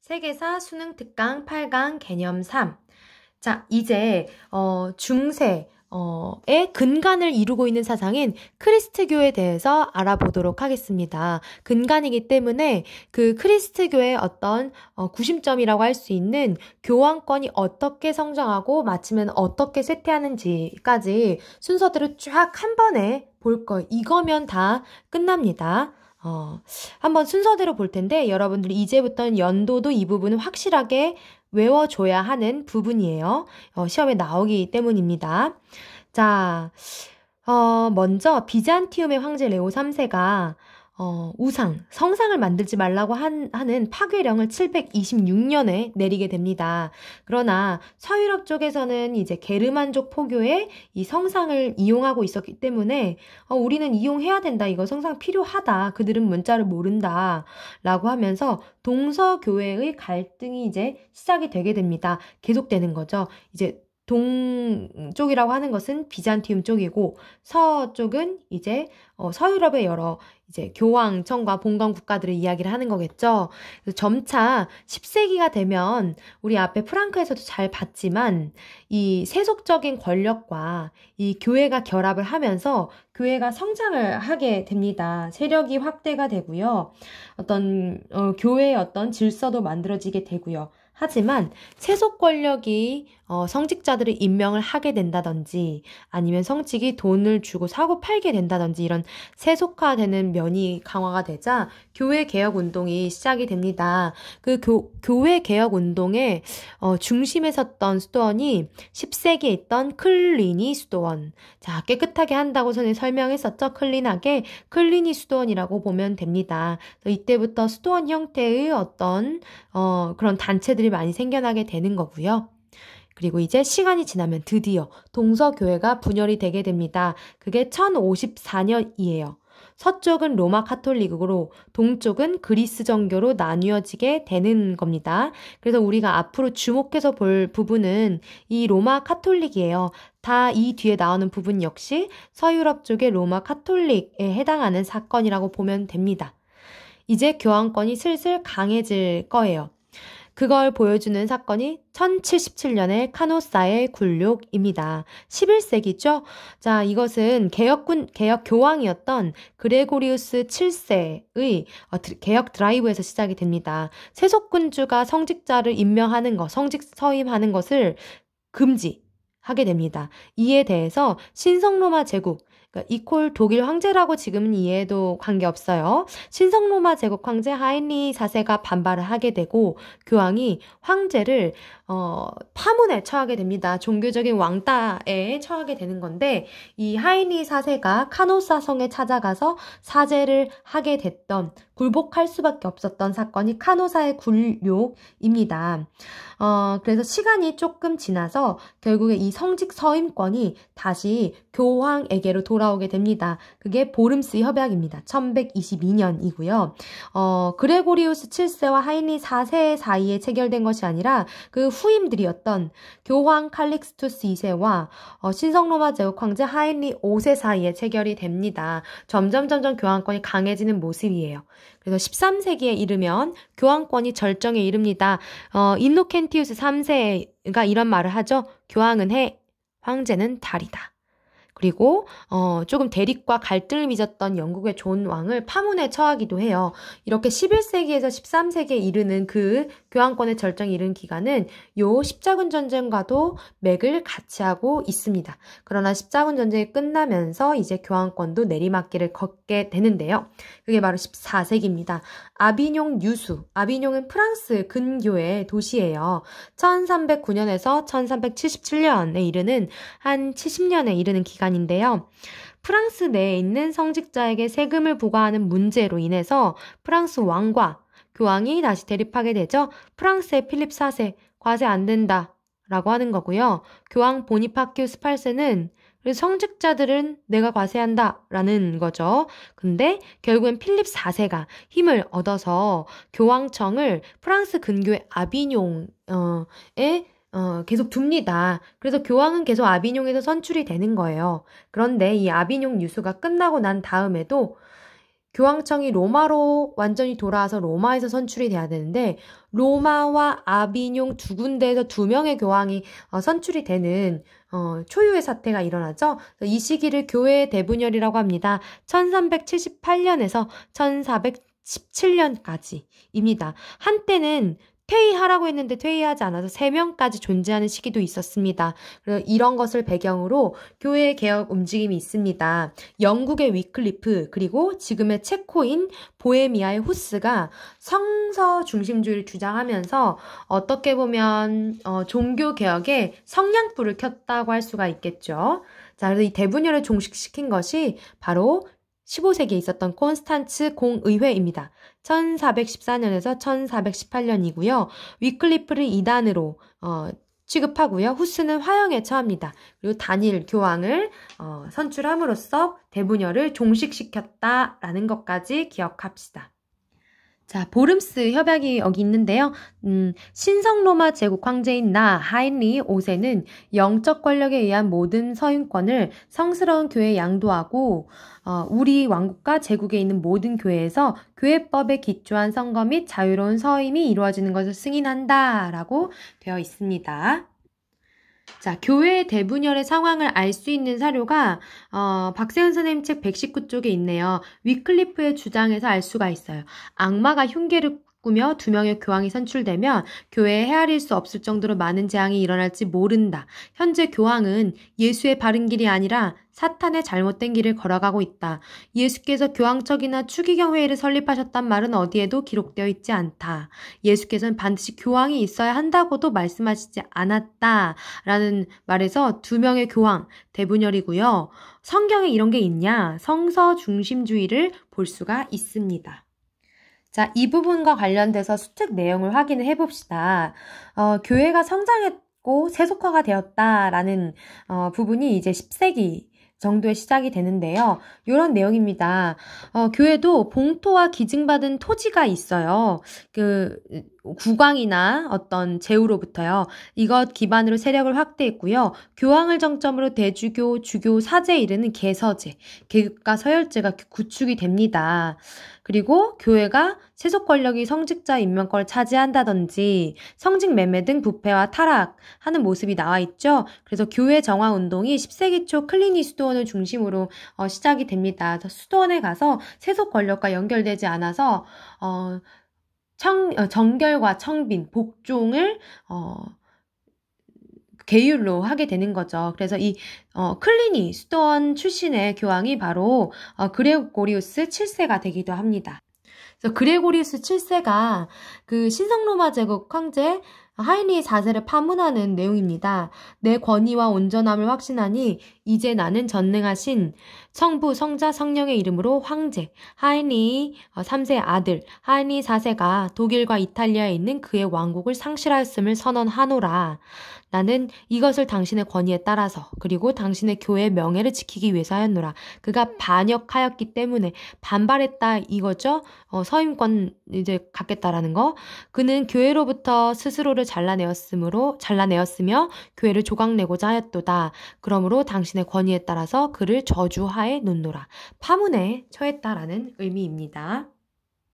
세계사 수능 특강 8강 개념 3. 자, 이제 중세의 근간을 이루고 있는 사상인 크리스트교에 대해서 알아보도록 하겠습니다. 근간이기 때문에 그 크리스트교의 어떤 구심점이라고 할 수 있는 교황권이 어떻게 성장하고 마치면 어떻게 쇠퇴하는지까지 순서대로 쫙 한 번에 볼 거예요. 이거면 다 끝납니다. 한번 순서대로 볼 텐데 여러분들이 이제부터는 연도도 이 부분은 확실하게 외워줘야 하는 부분이에요. 시험에 나오기 때문입니다. 자, 먼저 비잔티움의 황제 레오 3세가 성상을 만들지 말라고 하는 파괴령을 726년에 내리게 됩니다. 그러나 서유럽 쪽에서는 이제 게르만족 포교에 이 성상을 이용하고 있었기 때문에 우리는 이용해야 된다. 이거 성상 필요하다. 그들은 문자를 모른다. 라고 하면서 동서교회의 갈등이 이제 시작이 되게 됩니다. 계속되는 거죠. 이제 동쪽이라고 하는 것은 비잔티움 쪽이고 서쪽은 이제 서유럽의 여러 이제 교황청과 봉건 국가들을 이야기를 하는 거겠죠. 그래서 점차 10세기가 되면 우리 앞에 프랑크에서도 잘 봤지만 이 세속적인 권력과 이 교회가 결합을 하면서 교회가 성장을 하게 됩니다. 세력이 확대가 되고요. 어떤 교회의 어떤 질서도 만들어지게 되고요. 하지만 세속 권력이 성직자들을 임명을 하게 된다든지 아니면 성직이 돈을 주고 사고 팔게 된다든지 이런 세속화되는 면이 강화가 되자 교회 개혁 운동이 시작이 됩니다. 그 교회 개혁 운동의 중심에 섰던 수도원이 10세기에 있던 클리니 수도원. 자, 깨끗하게 한다고 전에 설명했었죠. 클린하게 클리니 수도원이라고 보면 됩니다. 이때부터 수도원 형태의 어떤 그런 단체들이 많이 생겨나게 되는 거고요. 그리고 이제 시간이 지나면 드디어 동서교회가 분열이 되게 됩니다. 그게 1054년이에요. 서쪽은 로마 카톨릭으로 동쪽은 그리스 정교로 나뉘어지게 되는 겁니다. 그래서 우리가 앞으로 주목해서 볼 부분은 이 로마 카톨릭이에요. 다 이 뒤에 나오는 부분 역시 서유럽 쪽의 로마 카톨릭에 해당하는 사건이라고 보면 됩니다. 이제 교황권이 슬슬 강해질 거예요. 그걸 보여주는 사건이 1077년의 카노사의 굴욕입니다. 11세기죠? 자, 이것은 개혁 교황이었던 그레고리우스 7세의 개혁 드라이브에서 시작이 됩니다. 세속군주가 성직자를 임명하는 것, 성직 서임하는 것을 금지하게 됩니다. 이에 대해서 신성로마 제국, 이퀄 독일 황제라고 지금은 이해해도 관계없어요. 신성로마 제국 황제 하인리 4세가 반발을 하게 되고 교황이 황제를 파문에 처하게 됩니다. 종교적인 왕따에 처하게 되는 건데 이 하인리 4세가 카노사 성에 찾아가서 사죄를 하게 됐던 굴복할 수밖에 없었던 사건이 카노사의 굴욕입니다. 그래서 시간이 조금 지나서 결국에 이 성직 서임권이 다시 교황에게로 돌아오게 됩니다. 그게 보름스 협약입니다. 1122년이고요. 그레고리우스 7세와 하인리 4세 사이에 체결된 것이 아니라 그 후임들이었던 교황 칼릭스투스 2세와 신성로마 제국 황제 하인리 5세 사이에 체결이 됩니다. 점점 교황권이 강해지는 모습이에요. 그래서 13세기에 이르면 교황권이 절정에 이릅니다. 인노켄티우스 3세가 이런 말을 하죠. 교황은 해, 황제는 달이다. 그리고 조금 대립과 갈등을 빚었던 영국의 존 왕을 파문에 처하기도 해요. 이렇게 11세기에서 13세기에 이르는 그 교황권의 절정에 이른 기간은 요 십자군 전쟁과도 맥을 같이 하고 있습니다. 그러나 십자군 전쟁이 끝나면서 이제 교황권도 내리막길을 걷게 되는데요. 그게 바로 14세기입니다. 아비뇽 유수. 아비뇽은 프랑스 근교의 도시예요. 1309년에서 1377년에 이르는 한 70년에 이르는 기간인데요. 프랑스 내에 있는 성직자에게 세금을 부과하는 문제로 인해서 프랑스 왕과 교황이 다시 대립하게 되죠. 프랑스의 필립 4세, 과세 안 된다 라고 하는 거고요. 교황 보니파키우스 8세는 성직자들은 내가 과세한다 라는 거죠. 근데 결국엔 필립 4세가 힘을 얻어서 교황청을 프랑스 근교의 아비뇽에 계속 둡니다. 그래서 교황은 계속 아비뇽에서 선출이 되는 거예요. 그런데 이 아비뇽 유수가 끝나고 난 다음에도 교황청이 로마로 완전히 돌아와서 로마에서 선출이 돼야 되는데 로마와 아비뇽 두 군데에서 2명의 교황이 선출이 되는 초유의 사태가 일어나죠. 이 시기를 교회의 대분열이라고 합니다. 1378년에서 1417년까지입니다. 한때는 퇴위하라고 했는데 퇴위하지 않아서 3명까지 존재하는 시기도 있었습니다. 그래서 이런 것을 배경으로 교회의 개혁 움직임이 있습니다. 영국의 위클리프 그리고 지금의 체코인 보헤미아의 후스가 성서 중심주의를 주장하면서 어떻게 보면 종교 개혁에 성냥불을 켰다고 할 수가 있겠죠. 자, 그래서 이 대분열을 종식시킨 것이 바로 15세기에 있었던 콘스탄츠 공의회입니다. 1414년에서 1418년이고요. 위클리프를 이단으로 취급하고요. 후스는 화형에 처합니다. 그리고 단일 교황을 선출함으로써 대분열을 종식시켰다라는 것까지 기억합시다. 자, 보름스 협약이 여기 있는데요. 신성로마 제국 황제인 하인리 5세는 영적 권력에 의한 모든 서인권을 성스러운 교회에 양도하고 우리 왕국과 제국에 있는 모든 교회에서 교회법에 기초한 선거 및 자유로운 서임이 이루어지는 것을 승인한다라고 되어 있습니다. 자, 교회의 대분열의 상황을 알 수 있는 사료가 박세훈 선생님 책 119쪽에 있네요. 위클리프의 주장에서 알 수가 있어요. 악마가 흉계를 꾸며 2명의 교황이 선출되면 교회에 헤아릴 수 없을 정도로 많은 재앙이 일어날지 모른다. 현재 교황은 예수의 바른 길이 아니라 사탄의 잘못된 길을 걸어가고 있다. 예수께서 교황청이나 추기경 회의를 설립하셨단 말은 어디에도 기록되어 있지 않다. 예수께서는 반드시 교황이 있어야 한다고도 말씀하시지 않았다. 라는 말에서 2명의 교황, 대분열이고요. 성경에 이런 게 있냐? 성서 중심주의를 볼 수가 있습니다. 자, 이 부분과 관련돼서 수특 내용을 확인을 해봅시다. 교회가 성장했고 세속화가 되었다라는 부분이 이제 10세기 정도의 시작이 되는데요. 이런 내용입니다. 교회도 봉토와 기증받은 토지가 있어요. 국왕이나 어떤 제후로부터요. 이것 기반으로 세력을 확대했고요. 교황을 정점으로 대주교, 주교, 사제에 이르는 개서제, 계급과 서열제가 구축이 됩니다. 그리고 교회가 세속 권력이 성직자 임명권을 차지한다든지 성직 매매 등 부패와 타락하는 모습이 나와 있죠. 그래서 교회 정화 운동이 10세기 초 클리니 수도원을 중심으로 시작이 됩니다. 수도원에 가서 세속 권력과 연결되지 않아서 정결과 청빈, 복종을 계율로 하게 되는 거죠. 그래서 이 클리니 수도원 출신의 교황이 바로 그레고리우스 7세가 되기도 합니다. 그래서 그레고리우스 7세가 그 신성로마 제국 황제 하인리 4세를 파문하는 내용입니다. 내 권위와 온전함을 확신하니 이제 나는 전능하신 성부, 성자, 성령의 이름으로 황제, 하인리 3세의 아들, 하인리 4세가 독일과 이탈리아에 있는 그의 왕국을 상실하였음을 선언하노라. 나는 이것을 당신의 권위에 따라서 그리고 당신의 교회의 명예를 지키기 위해서 하였노라. 그가 반역하였기 때문에 반발했다 이거죠. 서임권 이제 갖겠다라는 거. 그는 교회로부터 스스로를 잘라내었으며 교회를 조각내고자 하였도다. 그러므로 당신의 권위에 따라서 그를 저주하에 놓노라. 파문에 처했다라는 의미입니다.